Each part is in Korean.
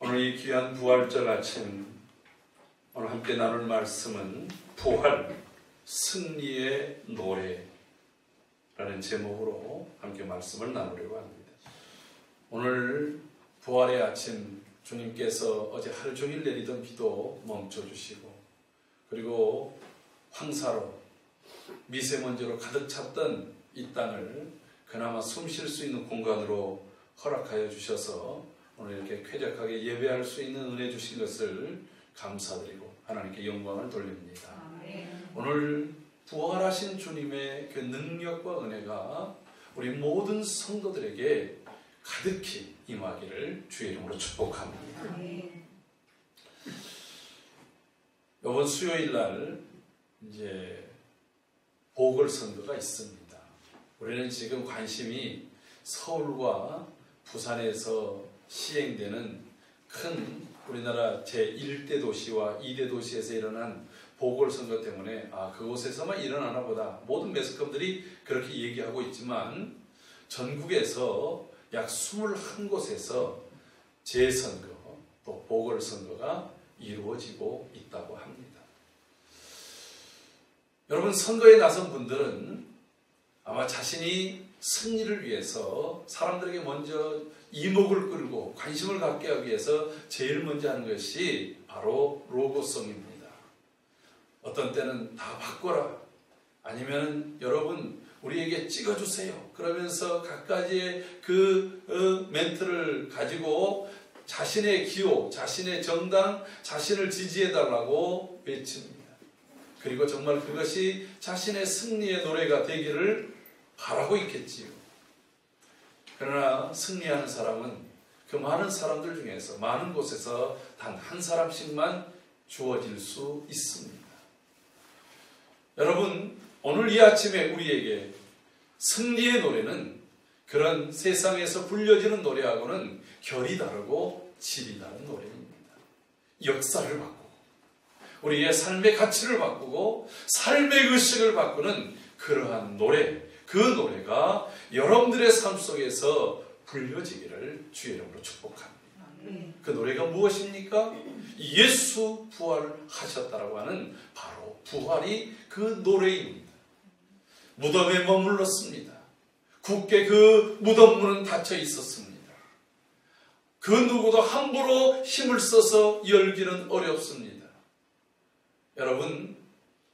오늘 이 귀한 부활절 아침 오늘 함께 나눌 말씀은 부활, 승리의 노래라는 제목으로 함께 말씀을 나누려고 합니다. 오늘 부활의 아침 주님께서 어제 하루 종일 내리던 비도 멈춰주시고 그리고 황사로 미세먼지로 가득 찼던 이 땅을 그나마 숨 쉴 수 있는 공간으로 허락하여 주셔서 오늘 이렇게 쾌적하게 예배할 수 있는 은혜 주신 것을 감사드리고 하나님께 영광을 돌립니다. 오늘 부활하신 주님의 그 능력과 은혜가 우리 모든 성도들에게 가득히 임하기를 주의 이름으로 축복합니다. 이번 수요일 날 이제 보궐선거가 있습니다. 우리는 지금 관심이 서울과 부산에서 시행되는 큰 우리나라 제1대 도시와 2대 도시에서 일어난 보궐선거 때문에 그곳에서만 일어나나 보다 모든 매스컴들이 그렇게 얘기하고 있지만 전국에서 약 21곳에서 재선거 또 보궐선거가 이루어지고 있다고 합니다. 여러분, 선거에 나선 분들은 아마 자신이 승리를 위해서 사람들에게 먼저 이목을 끌고 관심을 갖게 하기 위해서 제일 먼저 하는 것이 바로 로고송입니다. 어떤 때는 다 바꿔라, 아니면 여러분 우리에게 찍어주세요 그러면서 각가지의 그 멘트를 가지고 자신의 기호, 자신의 정당, 자신을 지지해달라고 외칩니다. 그리고 정말 그것이 자신의 승리의 노래가 되기를 바라고 있겠지요. 그러나 승리하는 사람은 그 많은 사람들 중에서 많은 곳에서 단 한 사람씩만 주어질 수 있습니다. 여러분, 오늘 이 아침에 우리에게 승리의 노래는 그런 세상에서 불려지는 노래하고는 결이 다르고 질이 다른 노래입니다. 역사를 바꾸고 우리의 삶의 가치를 바꾸고 삶의 의식을 바꾸는 그러한 노래, 그 노래가 여러분들의 삶 속에서 불려지기를 주의 이름으로 축복합니다. 그 노래가 무엇입니까? 예수 부활하셨다라고 하는 바로 부활이 그 노래입니다. 무덤에 머물렀습니다. 굳게 그 무덤 문은 닫혀 있었습니다. 그 누구도 함부로 힘을 써서 열기는 어렵습니다. 여러분,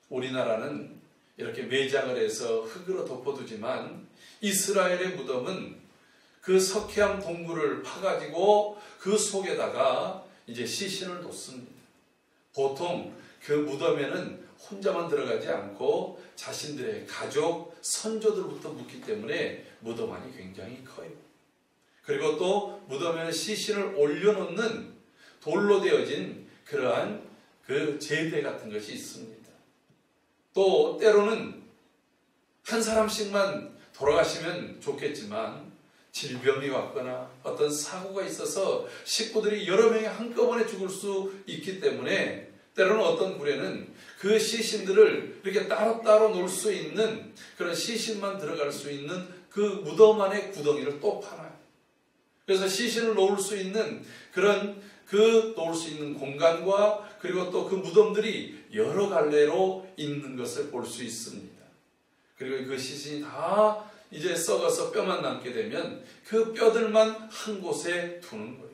우리나라는 이렇게 매장을 해서 흙으로 덮어두지만 이스라엘의 무덤은 그 석회암 동굴을 파가지고 그 속에다가 이제 시신을 뒀습니다. 보통 그 무덤에는 혼자만 들어가지 않고 자신들의 가족, 선조들부터 묻기 때문에 무덤 안이 굉장히 커요. 그리고 또 무덤에는 시신을 올려놓는 돌로 되어진 그러한 그 제대 같은 것이 있습니다. 또 때로는 한 사람씩만 돌아가시면 좋겠지만 질병이 왔거나 어떤 사고가 있어서 식구들이 여러 명이 한꺼번에 죽을 수 있기 때문에 때로는 어떤 굴에는 그 시신들을 이렇게 따로따로 놓을 수 있는 그런 시신만 들어갈 수 있는 그 무덤 안에 구덩이를 또 파놔요. 그래서 시신을 놓을 수 있는 그런 놓을 수 있는 공간과 그리고 또 그 무덤들이 여러 갈래로 있는 것을 볼 수 있습니다. 그리고 그 시신이 다 이제 썩어서 뼈만 남게 되면 그 뼈들만 한 곳에 두는 거예요.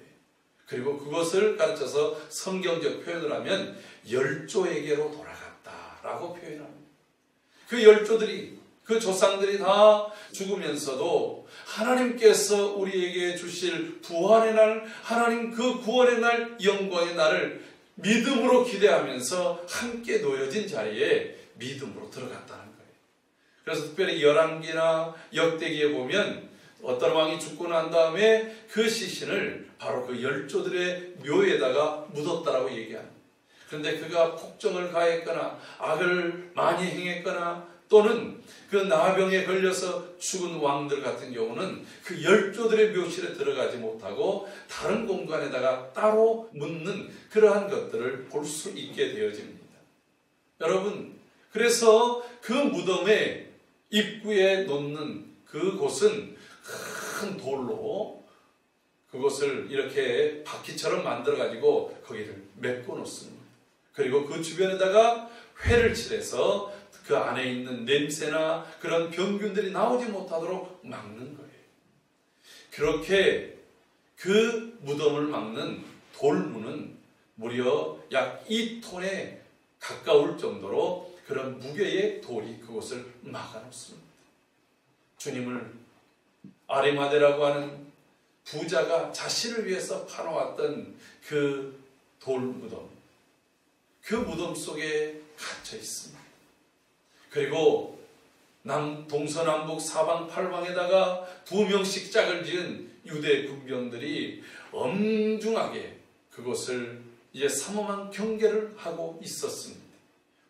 그리고 그것을 가르쳐서 성경적 표현을 하면 열조에게로 돌아갔다라고 표현합니다. 그 열조들이, 그 조상들이 다 죽으면서도 하나님께서 우리에게 주실 부활의 날, 하나님 그 구원의 날, 영광의 날을 믿음으로 기대하면서 함께 놓여진 자리에 믿음으로 들어갔다는 거예요. 그래서 특별히 열왕기나 역대기에 보면 어떤 왕이 죽고 난 다음에 그 시신을 바로 그 열조들의 묘에다가 묻었다라고 얘기합니다. 그런데 그가 폭정을 가했거나 악을 많이 행했거나 또는 그 나병에 걸려서 죽은 왕들 같은 경우는 그 열조들의 묘실에 들어가지 못하고 다른 공간에다가 따로 묻는 그러한 것들을 볼 수 있게 되어집니다. 여러분, 그래서 그 무덤의 입구에 놓는 그곳은 큰 돌로 그곳을 이렇게 바퀴처럼 만들어가지고 거기를 메꿔 놓습니다. 그리고 그 주변에다가 회를 칠해서 그 안에 있는 냄새나 그런 병균들이 나오지 못하도록 막는 거예요. 그렇게 그 무덤을 막는 돌문은 무려 약 2톤에 가까울 정도로 그런 무게의 돌이 그곳을 막아놓습니다. 주님을 아리마대라고 하는 부자가 자신을 위해서 파놓았던 그 돌무덤, 그 무덤 속에 갇혀 있습니다. 그리고 동서남북 사방팔방에다가 2명씩 짝을 지은 유대 군병들이 엄중하게 그것을 이제 삼엄한 경계를 하고 있었습니다.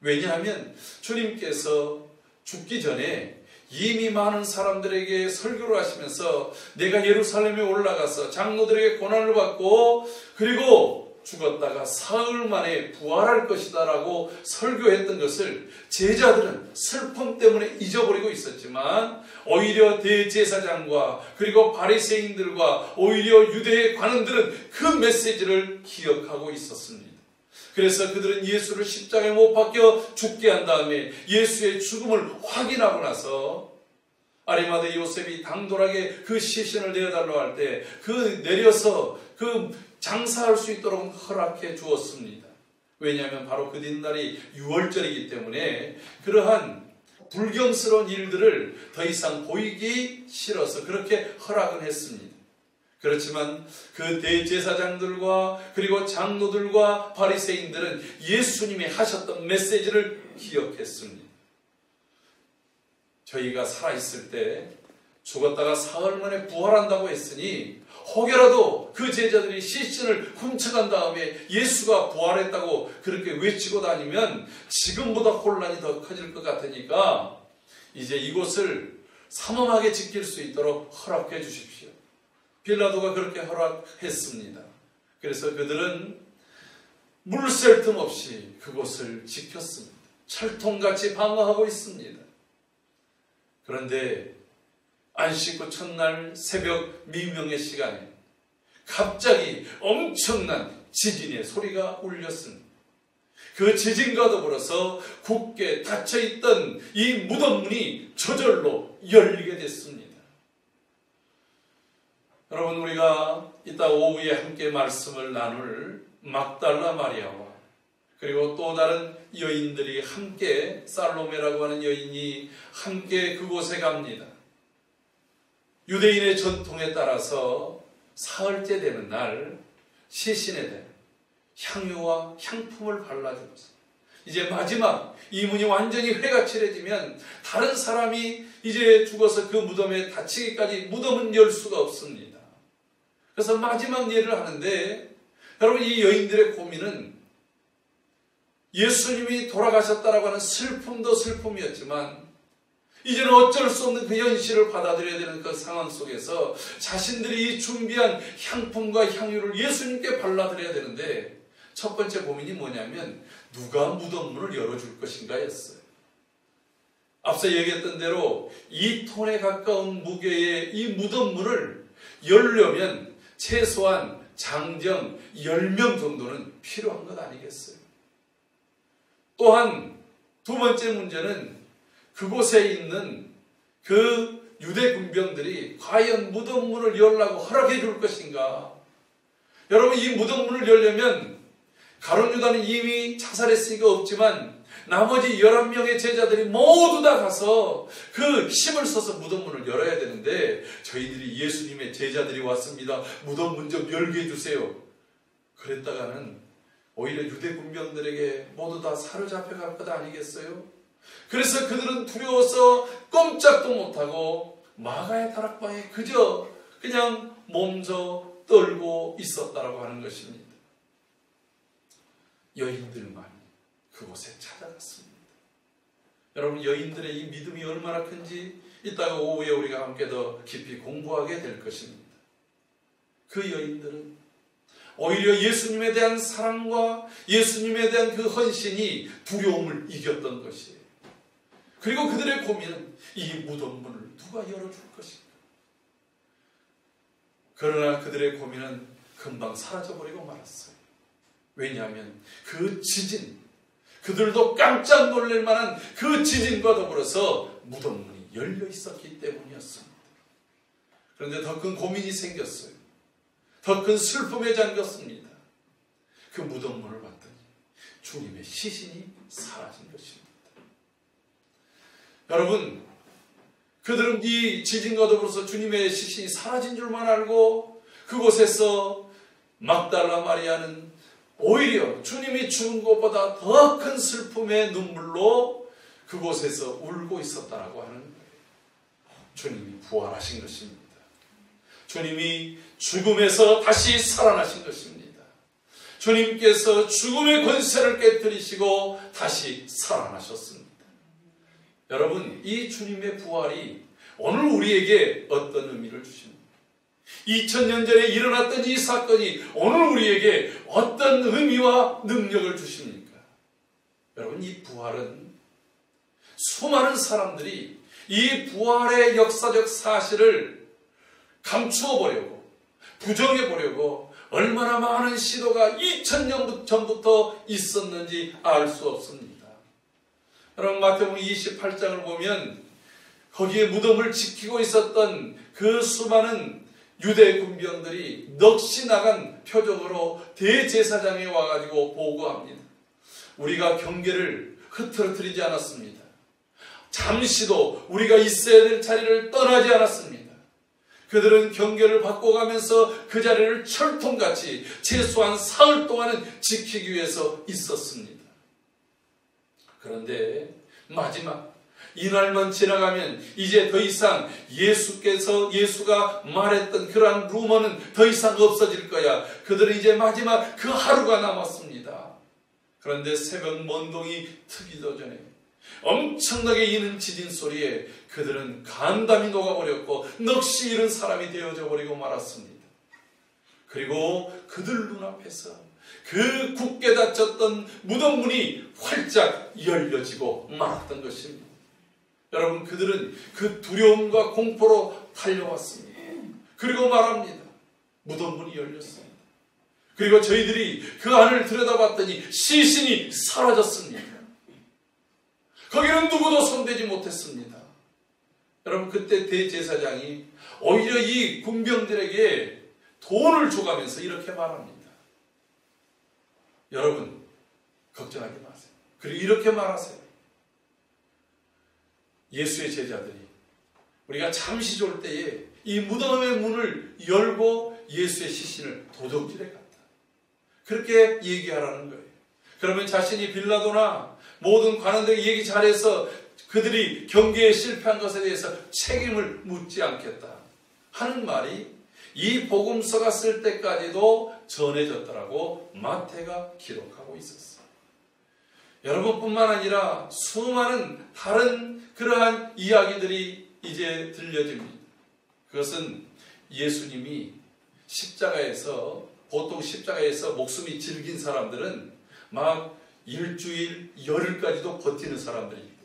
왜냐하면 주님께서 죽기 전에 이미 많은 사람들에게 설교를 하시면서 내가 예루살렘에 올라가서 장로들에게 고난을 받고 그리고 죽었다가 사흘 만에 부활할 것이다 라고 설교했던 것을 제자들은 슬픔 때문에 잊어버리고 있었지만 오히려 대제사장과 그리고 바리새인들과 오히려 유대의 관원들은 그 메시지를 기억하고 있었습니다. 그래서 그들은 예수를 십자가에 못 박혀 죽게 한 다음에 예수의 죽음을 확인하고 나서 아리마대 요셉이 당돌하게 그 시신을 내어달라고 할 때 그 내려서 그 장사할 수 있도록 허락해 주었습니다. 왜냐하면 바로 그 뒷날이 유월절이기 때문에 그러한 불경스러운 일들을 더 이상 보이기 싫어서 그렇게 허락은 했습니다. 그렇지만 그 대제사장들과 그리고 장로들과 바리새인들은 예수님이 하셨던 메시지를 기억했습니다. 저희가 살아있을 때 죽었다가 사흘 만에 부활한다고 했으니 혹여라도 그 제자들이 시신을 훔쳐간 다음에 예수가 부활했다고 그렇게 외치고 다니면 지금보다 혼란이 더 커질 것 같으니까 이제 이곳을 삼엄하게 지킬 수 있도록 허락해 주십시오. 빌라도가 그렇게 허락했습니다. 그래서 그들은 물샐 틈 없이 그곳을 지켰습니다. 철통같이 방어하고 있습니다. 그런데 안식구 첫날 새벽 미명의 시간에 갑자기 엄청난 지진의 소리가 울렸습니다. 그 지진과 더불어서 굳게 닫혀있던 이 무덤문이 저절로 열리게 됐습니다. 여러분, 우리가 이따 오후에 함께 말씀을 나눌 막달라 마리아와 그리고 또 다른 여인들이 함께 살로메라고 하는 여인이 함께 그곳에 갑니다. 유대인의 전통에 따라서 사흘째 되는 날 시신에 대한 향유와 향품을 발라주면서 이제 마지막 이 문이 완전히 회가 칠해지면 다른 사람이 이제 죽어서 그 무덤에 닫히기까지 무덤은 열 수가 없습니다. 그래서 마지막 예를 하는데 여러분, 이 여인들의 고민은 예수님이 돌아가셨다라고 하는 슬픔도 슬픔이었지만 이제는 어쩔 수 없는 그 현실을 받아들여야 되는 그 상황 속에서 자신들이 준비한 향품과 향유를 예수님께 발라드려야 되는데 첫 번째 고민이 뭐냐면 누가 무덤문을 열어줄 것인가 였어요. 앞서 얘기했던 대로 2톤에 가까운 무게의 이 무덤문을 열려면 최소한 장정 10명 정도는 필요한 것 아니겠어요? 또한 두 번째 문제는 그곳에 있는 그 유대 군병들이 과연 무덤문을 열라고 허락해 줄 것인가? 여러분, 이 무덤문을 열려면 가룟 유다는 이미 자살했으니까 없지만 나머지 11명의 제자들이 모두 다 가서 그 힘을 써서 무덤문을 열어야 되는데 저희들이 예수님의 제자들이 왔습니다. 무덤문 좀 열게 해주세요. 그랬다가는 오히려 유대 군병들에게 모두 다 사로잡혀 갈 것 아니겠어요? 그래서 그들은 두려워서 꼼짝도 못하고 마가의 다락방에 그저 그냥 몸져 떨고 있었다라고 하는 것입니다. 여인들만 그곳에 찾아갔습니다. 여러분, 여인들의 이 믿음이 얼마나 큰지 이따가 오후에 우리가 함께 더 깊이 공부하게 될 것입니다. 그 여인들은 오히려 예수님에 대한 사랑과 예수님에 대한 그 헌신이 두려움을 이겼던 것이에요. 그리고 그들의 고민은 이 무덤문을 누가 열어줄 것인가? 그러나 그들의 고민은 금방 사라져버리고 말았어요. 왜냐하면 그 지진, 그들도 깜짝 놀랄 만한 그 지진과 더불어서 무덤 문이 열려 있었기 때문이었습니다. 그런데 더 큰 고민이 생겼어요. 더 큰 슬픔에 잠겼습니다. 그 무덤 문을 봤더니 주님의 시신이 사라진 것입니다. 여러분, 그들은 이 지진과 더불어서 주님의 시신이 사라진 줄만 알고 그곳에서 막달라 마리아는 오히려 주님이 죽은 것보다 더 큰 슬픔의 눈물로 그곳에서 울고 있었다라고 하는 거예요. 주님이 부활하신 것입니다. 주님이 죽음에서 다시 살아나신 것입니다. 주님께서 죽음의 권세를 깨뜨리시고 다시 살아나셨습니다. 여러분, 이 주님의 부활이 오늘 우리에게 어떤 의미를 주십니까? 2000년 전에 일어났던 이 사건이 오늘 우리에게 어떤 의미와 능력을 주십니까? 여러분, 이 부활은 수많은 사람들이 이 부활의 역사적 사실을 감추어 보려고, 부정해 보려고 얼마나 많은 시도가 2000년 전부터 있었는지 알 수 없습니다. 여러분, 마태복음 28장을 보면 거기에 무덤을 지키고 있었던 그 수많은 유대 군병들이 넋이 나간 표정으로 대제사장에 와가지고 보고합니다. 우리가 경계를 흐트러뜨리지 않았습니다. 잠시도 우리가 있어야 될 자리를 떠나지 않았습니다. 그들은 경계를 바꿔가면서 그 자리를 철통같이 최소한 사흘 동안은 지키기 위해서 있었습니다. 그런데 마지막 이날만 지나가면 이제 더 이상 예수가 말했던 그러한 루머는 더 이상 없어질 거야. 그들은 이제 마지막 그 하루가 남았습니다. 그런데 새벽 먼동이 트기도 전에 엄청나게 이는 지진 소리에 그들은 간담이 녹아버렸고 넋이 잃은 사람이 되어져 버리고 말았습니다. 그리고 그들 눈앞에서 그 굳게 닫혔던 무덤 문이 활짝 열려지고 말았던 것입니다. 여러분, 그들은 그 두려움과 공포로 달려왔습니다. 그리고 말합니다. 무덤 문이 열렸습니다. 그리고 저희들이 그 안을 들여다봤더니 시신이 사라졌습니다. 거기는 누구도 손대지 못했습니다. 여러분, 그때 대제사장이 오히려 이 군병들에게 돈을 줘가면서 이렇게 말합니다. 여러분, 걱정하지 마세요. 그리고 이렇게 말하세요. 예수의 제자들이 우리가 잠시 졸 때에 이 무덤의 문을 열고 예수의 시신을 도적질해 갔다. 그렇게 얘기하라는 거예요. 그러면 자신이 빌라도나 모든 관원들이 얘기 잘해서 그들이 경계에 실패한 것에 대해서 책임을 묻지 않겠다 하는 말이 이 복음서가 쓸 때까지도 전해졌더라고 마태가 기록하고 있었어요. 여러분뿐만 아니라 수많은 다른 그러한 이야기들이 이제 들려집니다. 그것은 예수님이 보통 십자가에서 목숨이 질긴 사람들은 막 일주일, 열흘까지도 버티는 사람들입니다.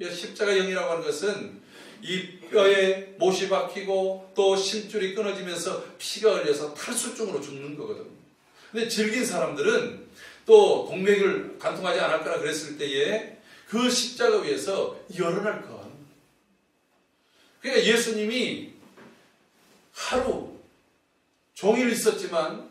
십자가형이라고 하는 것은 이 뼈에 못이 박히고 또 심줄이 끊어지면서 피가 흘려서 탈수증으로 죽는 거거든요. 근데 질긴 사람들은 또 동맥을 관통하지 않았거나 그랬을 때에 그 십자가 위에서 열어날 것. 그러니까 예수님이 하루 종일 있었지만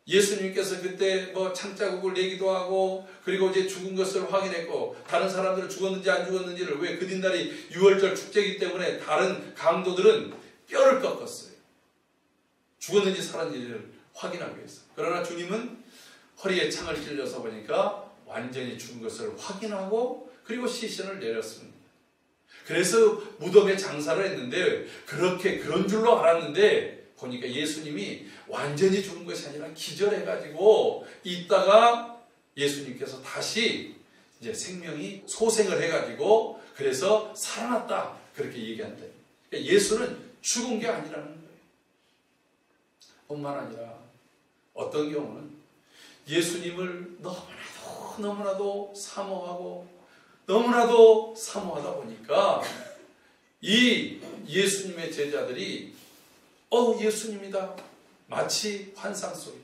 예수님께서 그때 창자국을 내기도 하고 그리고 이제 죽은 것을 확인했고 다른 사람들은 죽었는지 안 죽었는지를 왜 그 뒷날이 6월절 축제이기 때문에 다른 강도들은 뼈를 꺾었어요. 죽었는지 살았는지를 확인하기 위해서. 그러나 주님은 허리에 창을 찔려서 보니까 완전히 죽은 것을 확인하고 그리고 시신을 내렸습니다. 그래서 무덤에 장사를 했는데 그런 줄로 알았는데 보니까 예수님이 완전히 죽은 것이 아니라 기절해가지고 있다가 예수님께서 다시 이제 생명이 소생을 해가지고 그래서 살아났다 그렇게 얘기한다. 그러니까 예수는 죽은 게 아니라는 거예요. 뿐만 아니라 어떤 경우는 예수님을 너무나도 사모하고 너무나도 사모하다 보니까 이 예수님의 제자들이 예수님이다. 마치 환상 속에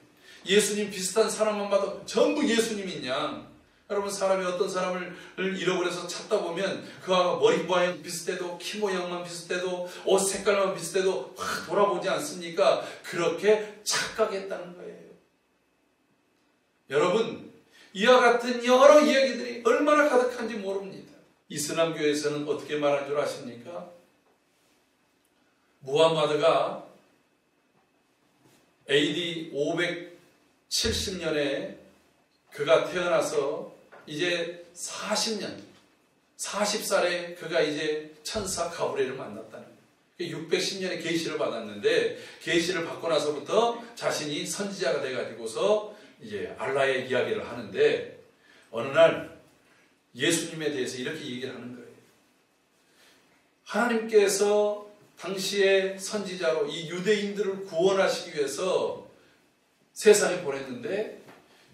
예수님 비슷한 사람만 봐도 전부 예수님인 양. 여러분, 사람이 어떤 사람을 잃어버려서 찾다 보면 그와 머리 모양 비슷해도 키 모양만 비슷해도 옷 색깔만 비슷해도 확 돌아보지 않습니까? 그렇게 착각했다는 거예요. 여러분, 이와 같은 여러 이야기들이 얼마나 가득한지 모릅니다. 이슬람 교회에서는 어떻게 말한 줄 아십니까? 무함마드가 AD 570년에 그가 태어나서 이제 40년, 40살에 그가 이제 천사 가브리엘을 만났다는 거예요. 610년에 계시를 받았는데, 계시를 받고 나서부터 자신이 선지자가 돼가지고서 이제 알라의 이야기를 하는데, 어느 날 예수님에 대해서 이렇게 얘기를 하는 거예요. 하나님께서 당시의 선지자로 이 유대인들을 구원하시기 위해서 세상에 보냈는데,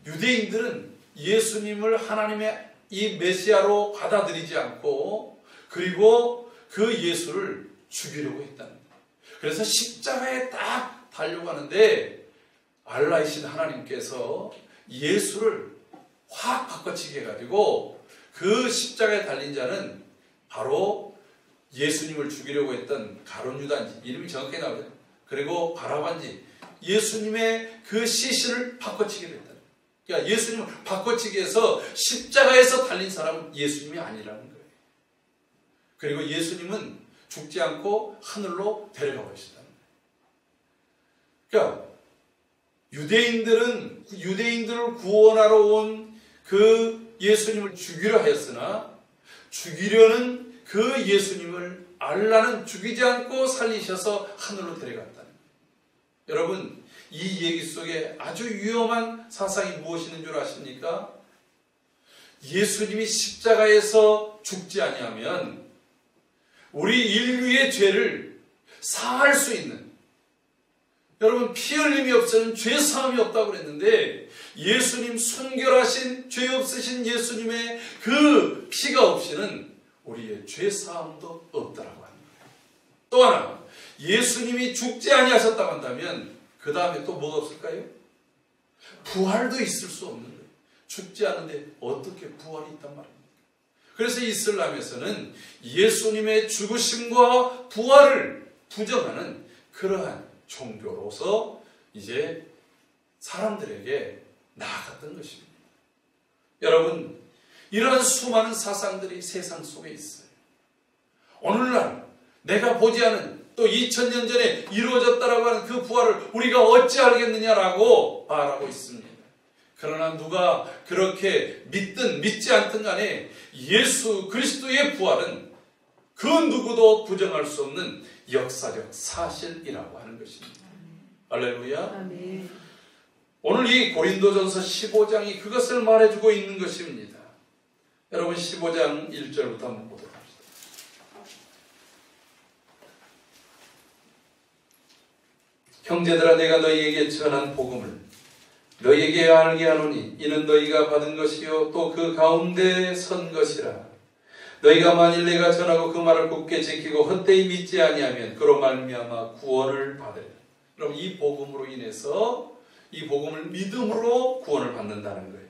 유대인들은 예수님을 하나님의 이 메시아로 받아들이지 않고, 그리고 그 예수를 죽이려고 했다는 거예요. 그래서 십자가에 딱 달려가는데, 알라이신 하나님께서 예수를 확 바꿔치기 해가지고 그 십자가에 달린 자는 바로 예수님을 죽이려고 했던 가룟 유다인지, 이름이 정확하게 나오죠. 그리고 바라바인지, 예수님의 그 시신을 바꿔치기를 했다. 그러니까 예수님을 바꿔치기 해서 십자가에서 달린 사람은 예수님이 아니라는 거예요. 그리고 예수님은 죽지 않고 하늘로 데려가 버리셨다는 거예요. 그러니까 유대인들을 구원하러 온 그 예수님을 죽이려 하였으나, 죽이려는 그 예수님을 알라는 죽이지 않고 살리셔서 하늘로 데려갔다는 거예요. 여러분, 이 얘기 속에 아주 위험한 사상이 무엇이 있는 줄 아십니까? 예수님이 십자가에서 죽지 아니하면 우리 인류의 죄를 사할 수 있는, 여러분, 피 흘림이 없으면 죄 사함이 없다고 그랬는데, 예수님 순결하신 죄 없으신 예수님의 그 피가 없이는 우리의 죄 사함도 없다라고 합니다. 또 하나, 예수님이 죽지 아니하셨다고 한다면 그 다음에 또 뭐가 없을까요? 부활도 있을 수 없는 거예요. 죽지 않은데 어떻게 부활이 있단 말입니까? 그래서 이슬람에서는 예수님의 죽으심과 부활을 부정하는 그러한 종교로서 이제 사람들에게 나아갔던 것입니다. 여러분, 이러한 수많은 사상들이 세상 속에 있어요. 오늘날 내가 보지 않은 또 2000년 전에 이루어졌다라고 하는 그 부활을 우리가 어찌 알겠느냐라고 말하고 있습니다. 그러나 누가 그렇게 믿든 믿지 않든 간에 예수 그리스도의 부활은 그 누구도 부정할 수 없는 역사적 사실이라고 하는 것입니다. 할렐루야. 아멘. 오늘 이 고린도전서 15장이 그것을 말해주고 있는 것입니다. 여러분, 15장 1절부터 한번 보도록 합시다. 형제들아, 내가 너희에게 전한 복음을 너희에게 알게 하노니 이는 너희가 받은 것이요 또 그 가운데 선 것이라. 너희가 만일 내가 전하고 그 말을 굳게 지키고 헛되이 믿지 아니하면 그로 말미암아 구원을 받으리라. 그럼 이 복음으로 인해서, 이 복음을 믿음으로 구원을 받는다는 거예요.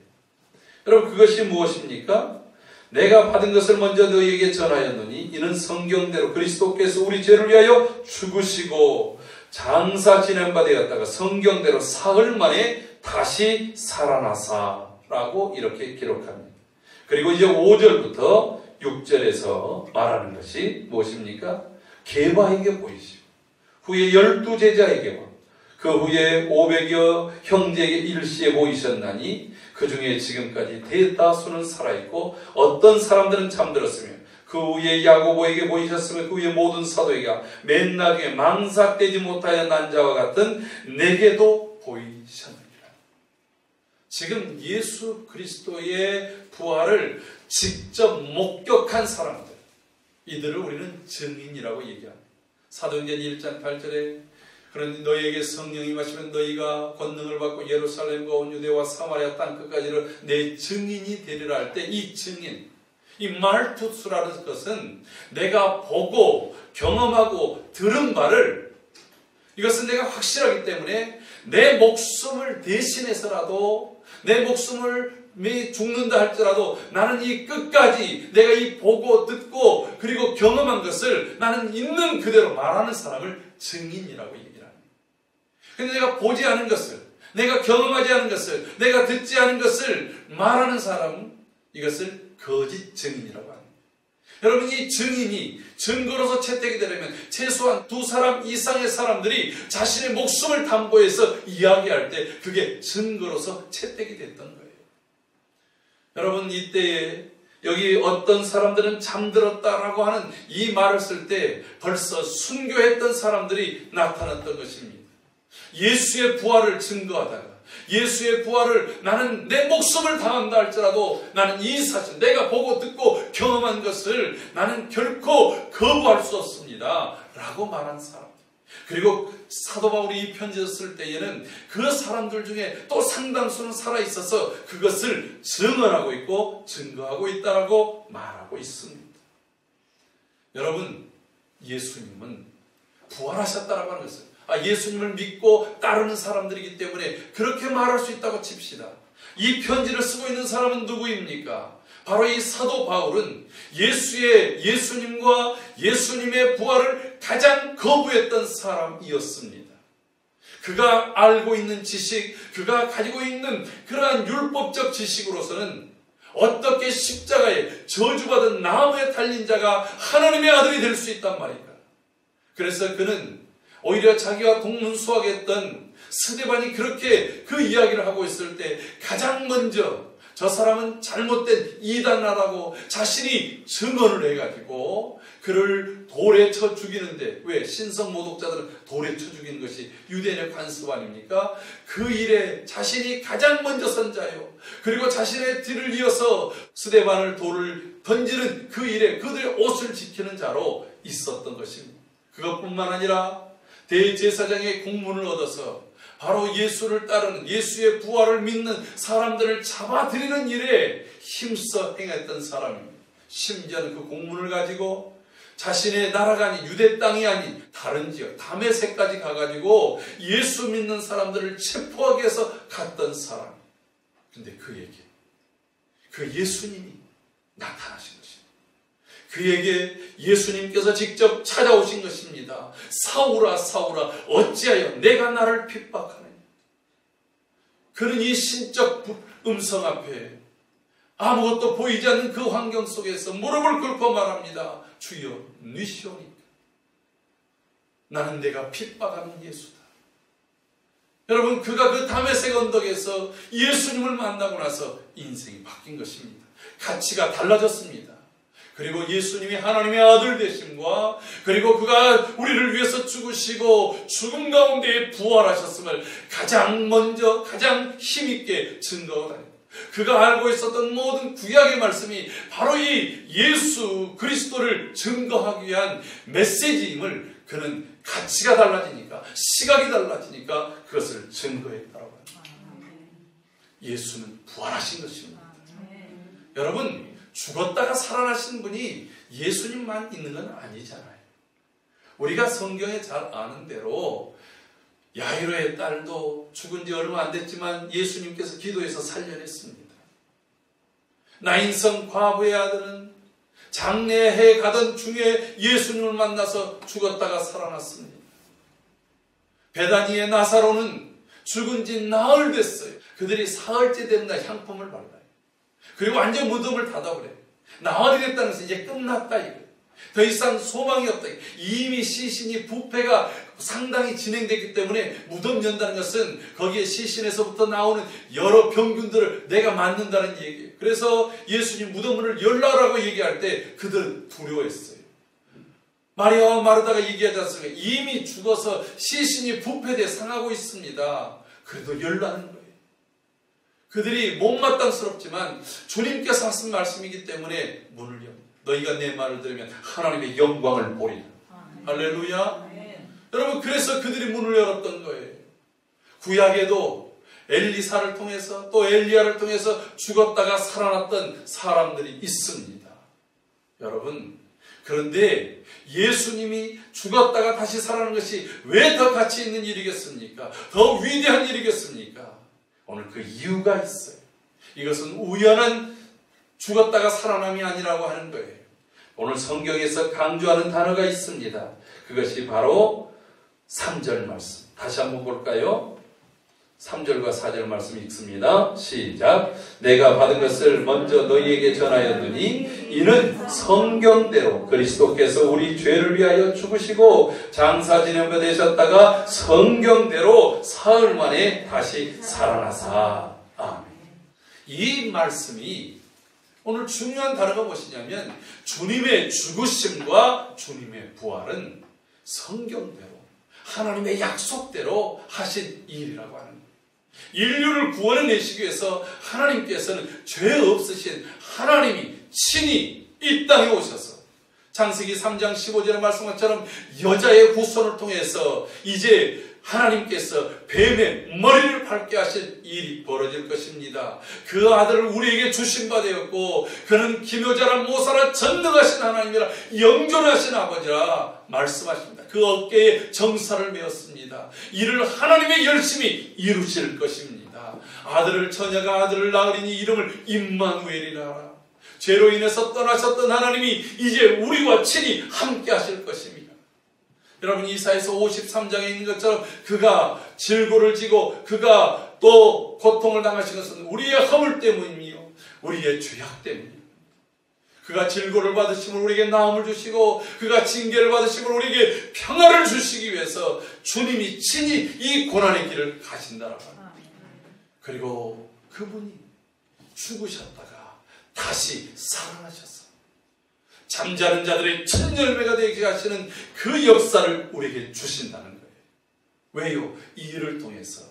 여러분, 그것이 무엇입니까? 내가 받은 것을 먼저 너희에게 전하였노니 이는 성경대로 그리스도께서 우리 죄를 위하여 죽으시고 장사 지낸 바 되었다가 성경대로 사흘 만에 다시 살아나사라고 이렇게 기록합니다. 그리고 이제 5절부터 6절에서 말하는 것이 무엇입니까? 게바에게 보이시고 후에 12제자에게와 그 후에 500여 형제에게 일시에 보이셨나니 그 중에 지금까지 대다수는 살아있고 어떤 사람들은 잠들었으며 그 후에 야고보에게 보이셨으며 그 후에 모든 사도에게 맨 나중에 망삭되지 못하여 난 자와 같은 내게도 보이셨느니라. 지금 예수 그리스도의 부활을 직접 목격한 사람들, 이들을 우리는 증인이라고 얘기합니다. 사도행전 1장 8절에 그런데 너희에게 성령이 임하시면 너희가 권능을 받고 예루살렘과 온 유대와 사마리아 땅끝까지를 내 증인이 되리라 할 때, 이 증인, 이 말투스라는 것은 내가 보고 경험하고 들은 바를 이것은 내가 확실하기 때문에 내 목숨을 대신해서라도, 내 목숨을 죽는다 할지라도 나는 이 끝까지 내가 이 보고 듣고 그리고 경험한 것을 나는 있는 그대로 말하는 사람을 증인이라고 얘기를 합니다. 근데 내가 보지 않은 것을, 내가 경험하지 않은 것을, 내가 듣지 않은 것을 말하는 사람은 이것을 거짓 증인이라고 합니다. 여러분, 이 증인이 증거로서 채택이 되려면 최소한 2사람 이상의 사람들이 자신의 목숨을 담보해서 이야기할 때 그게 증거로서 채택이 됐던 거예요. 여러분, 이때에 여기 어떤 사람들은 잠들었다라고 하는 이 말을 쓸 때 벌써 순교했던 사람들이 나타났던 것입니다. 예수의 부활을 증거하다가, 예수의 부활을 나는 내 목숨을 당한다 할지라도 나는 이 사실, 내가 보고 듣고 경험한 것을 나는 결코 거부할 수 없습니다 라고 말한 사람. 그리고 사도 바울이 이 편지를 쓸 때에는 그 사람들 중에 또 상당수는 살아있어서 그것을 증언하고 있고 증거하고 있다라고 말하고 있습니다. 여러분, 예수님은 부활하셨다라고 하는 것을, 예수님을 믿고 따르는 사람들이기 때문에 그렇게 말할 수 있다고 칩시다. 이 편지를 쓰고 있는 사람은 누구입니까? 바로 이 사도 바울은 예수님과 예수님의 부활을 가장 거부했던 사람이었습니다. 그가 알고 있는 지식, 그가 가지고 있는 그러한 율법적 지식으로서는 어떻게 십자가에 저주받은 나무에 달린 자가 하나님의 아들이 될 수 있단 말인가. 그래서 그는 오히려 자기와 동문수학했던 스데반이 그렇게 그 이야기를 하고 있을 때 가장 먼저 저 사람은 잘못된 이단나라고 자신이 증언을 해가지고 그를 돌에 쳐 죽이는데, 왜? 신성 모독자들은 돌에 쳐 죽이는 것이 유대인의 관습 아닙니까? 그 일에 자신이 가장 먼저 선 자요. 그리고 자신의 뒤를 이어서 스데반을 돌을 던지는 그 일에 그들의 옷을 지키는 자로 있었던 것입니다. 그것뿐만 아니라 대제사장의 공문을 얻어서 바로 예수를 따르는, 예수의 부활을 믿는 사람들을 잡아들이는 일에 힘써 행했던 사람입니다. 심지어는 그 공문을 가지고 자신의 나라가 아닌 유대 땅이 아닌 다른 지역 다메섹까지 가가지고 예수 믿는 사람들을 체포하기 위해서 갔던 사람. 근데 그에게 그 예수님이 나타나신 것입니다. 그에게 예수님께서 직접 찾아오신 것입니다. 사울아 사울아 어찌하여 내가 나를 핍박하느냐. 그는 이 신적 음성 앞에 아무것도 보이지 않는 그 환경 속에서 무릎을 꿇고 말합니다. 주여 누시오니까. 나는 내가 핍박하는 예수다. 여러분, 그가 그 다메섹 언덕에서 예수님을 만나고 나서 인생이 바뀐 것입니다. 가치가 달라졌습니다. 그리고 예수님이 하나님의 아들 되심과 그리고 그가 우리를 위해서 죽으시고 죽음 가운데 부활하셨음을 가장 먼저 가장 힘있게 증거하다. 그가 알고 있었던 모든 구약의 말씀이 바로 이 예수 그리스도를 증거하기 위한 메시지임을 그는 가치가 달라지니까, 시각이 달라지니까 그것을 증거했다고 합니다. 예수는 부활하신 것입니다. 여러분, 죽었다가 살아나신 분이 예수님만 있는 건 아니잖아요. 우리가 성경에 잘 아는 대로 야이로의 딸도 죽은 지 얼마 안 됐지만 예수님께서 기도해서 살려냈습니다. 나인성 과부의 아들은 장례해 가던 중에 예수님을 만나서 죽었다가 살아났습니다. 베다니의 나사로는 죽은 지 나흘 됐어요. 그들이 사흘째 되는 날 향품을 발라요. 그리고 완전 무덤을 닫아버려요. 나흘이 됐다는 것은 이제 끝났다 이거예요. 더 이상 소망이 없다. 이미 시신이 부패가 상당히 진행됐기 때문에 무덤 연다는 것은 거기에 시신에서부터 나오는 여러 병균들을 내가 맞는다는 얘기예요. 그래서 예수님 무덤문을 열라라고 얘기할 때 그들은 두려워했어요. 마리아와 마르다가 얘기하지 않습니까? 이미 죽어서 시신이 부패돼 상하고 있습니다. 그래도 열라는 거예요. 그들이 못마땅스럽지만 주님께서 하신 말씀이기 때문에 문을 엽니다. 너희가 내 말을 들으면 하나님의 영광을 보리라. 할렐루야. 여러분, 그래서 그들이 문을 열었던 거예요. 구약에도 엘리사를 통해서 또 엘리야를 통해서 죽었다가 살아났던 사람들이 있습니다. 여러분, 그런데 예수님이 죽었다가 다시 살아나는 것이 왜 더 가치 있는 일이겠습니까? 더 위대한 일이겠습니까? 오늘 그 이유가 있어요. 이것은 우연한 죽었다가 살아남이 아니라고 하는 거예요. 오늘 성경에서 강조하는 단어가 있습니다. 그것이 바로 3절 말씀. 다시 한번 볼까요? 3절과 4절 말씀 읽습니다. 시작. 내가 받은 것을 먼저 너희에게 전하였더니 이는 성경대로 그리스도께서 우리 죄를 위하여 죽으시고 장사 지내며 되셨다가 성경대로 사흘 만에 다시 살아나사. 아멘. 이 말씀이 오늘 중요한 단어가 무엇이냐면 주님의 죽으심과 주님의 부활은 성경대로 하나님의 약속대로 하신 일이라고 하는 거예요. 인류를 구원해내시기 위해서 하나님께서는 죄 없으신 하나님이 친히 이 땅에 오셔서 창세기 3장 15절의 말씀한 것처럼 여자의 후손을 통해서 이제 하나님께서 뱀의 머리를 밟게 하신 일이 벌어질 것입니다. 그 아들을 우리에게 주신 바 되었고 그는 기묘자라 모사라 전능하신 하나님이라 영존하신 아버지라 말씀하십니다. 그 어깨에 정사를 메었습니다. 이를 하나님의 열심히 이루실 것입니다. 아들을 처녀가 아들을 낳으리니 이름을 임마누엘이라 하라. 죄로 인해서 떠나셨던 하나님이 이제 우리와 친히 함께 하실 것입니다. 여러분 이사야서 53장에 있는 것처럼 그가 질고를 지고 그가 또 고통을 당하신 것은 우리의 허물 때문이며 우리의 죄악 때문이며 그가 질고를 받으심으로 우리에게 나음을 주시고 그가 징계를 받으심으로 우리에게 평화를 주시기 위해서 주님이 친히 이 고난의 길을 가신다라고 합니다. 그리고 그분이 죽으셨다가 다시 살아나셨어. 잠자는 자들의 첫 열매가 되게 하시는 그 역사를 우리에게 주신다는 거예요. 왜요? 이 일을 통해서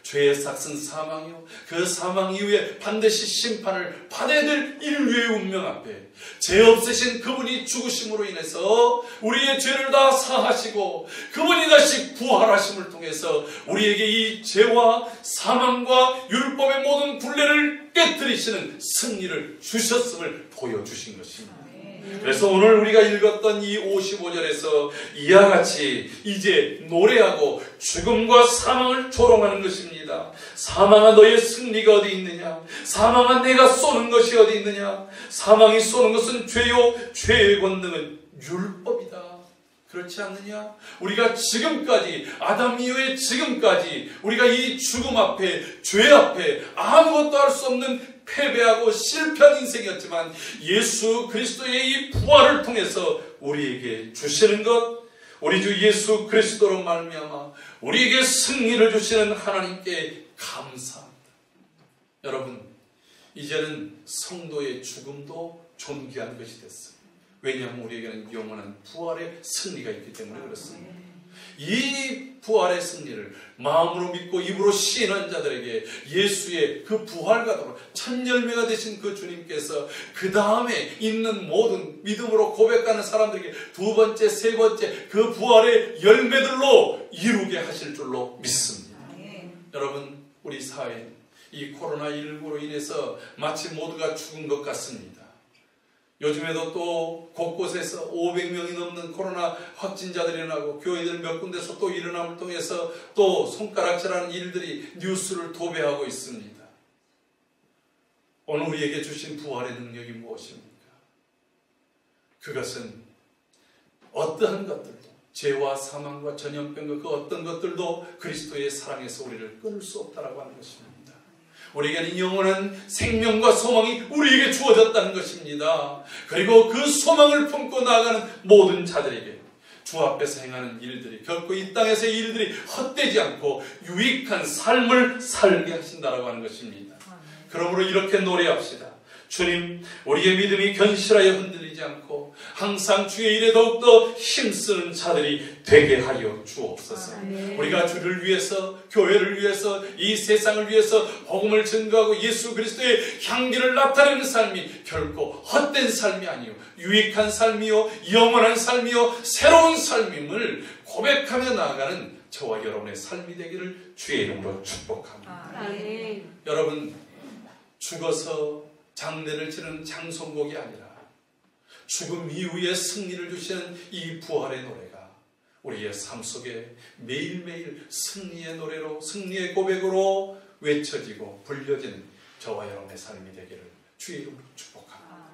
죄의 삭은 사망이요 그 사망 이후에 반드시 심판을 받아야 될 인류의 운명 앞에 죄 없으신 그분이 죽으심으로 인해서 우리의 죄를 다 사하시고 그분이 다시 부활하심을 통해서 우리에게 이 죄와 사망과 율법의 모든 굴레를 깨뜨리시는 승리를 주셨음을 보여주신 것입니다. 그래서 오늘 우리가 읽었던 이 55절에서 이와 같이 이제 노래하고 죽음과 사망을 조롱하는 것입니다. 사망아 너의 승리가 어디 있느냐? 사망아 내가 쏘는 것이 어디 있느냐? 사망이 쏘는 것은 죄요 죄의 권능은 율법이다. 그렇지 않느냐? 우리가 지금까지 아담 이후에 지금까지 우리가 이 죽음 앞에 죄 앞에 아무것도 할 수 없는 패배하고 실패한 인생이었지만 예수 그리스도의 이 부활을 통해서 우리에게 주시는 것 우리 주 예수 그리스도로 말미암아 우리에게 승리를 주시는 하나님께 감사합니다. 여러분 이제는 성도의 죽음도 존귀한 것이 됐어요. 왜냐하면 우리에게는 영원한 부활의 승리가 있기 때문에 그렇습니다. 이 부활의 승리를 마음으로 믿고 입으로 시인한 자들에게 예수의 그 부활과 첫 열매가 되신 그 주님께서 그 다음에 있는 모든 믿음으로 고백하는 사람들에게 두 번째, 세 번째 그 부활의 열매들로 이루게 하실 줄로 믿습니다. 여러분 우리 사회 이 코로나19로 인해서 마치 모두가 죽은 것 같습니다. 요즘에도 또 곳곳에서 500명이 넘는 코로나 확진자들이 나고 교회들 몇 군데서 또 일어남을 통해서 또 손가락질하는 일들이 뉴스를 도배하고 있습니다. 오늘 우리에게 주신 부활의 능력이 무엇입니까? 그것은 어떠한 것들도 죄와 사망과 전염병과 그 어떤 것들도 그리스도의 사랑에서 우리를 끊을 수 없다라고 하는 것입니다. 우리에게는 영원한 생명과 소망이 우리에게 주어졌다는 것입니다. 그리고 그 소망을 품고 나아가는 모든 자들에게 주 앞에서 행하는 일들이 결코 이 땅에서의 일들이 헛되지 않고 유익한 삶을 살게 하신다라고 하는 것입니다. 그러므로 이렇게 노래합시다. 주님, 우리의 믿음이 견실하여 흔들리지 않고 항상 주의 일에 더욱더 힘쓰는 자들이 되게 하여 주옵소서. 우리가 주를 위해서, 교회를 위해서, 이 세상을 위해서 복음을 증거하고 예수 그리스도의 향기를 나타내는 삶이 결코 헛된 삶이 아니요 유익한 삶이요 영원한 삶이요 새로운 삶임을 고백하며 나아가는 저와 여러분의 삶이 되기를 주의 이름으로 축복합니다. 여러분, 죽어서 장례를 치르는 장송곡이 아니라 죽음 이후에 승리를 주시는 이 부활의 노래가 우리의 삶 속에 매일매일 승리의 노래로, 승리의 고백으로 외쳐지고 불려지는 저와 여러분의 삶이 되기를 주의 이름으로 축복합니다.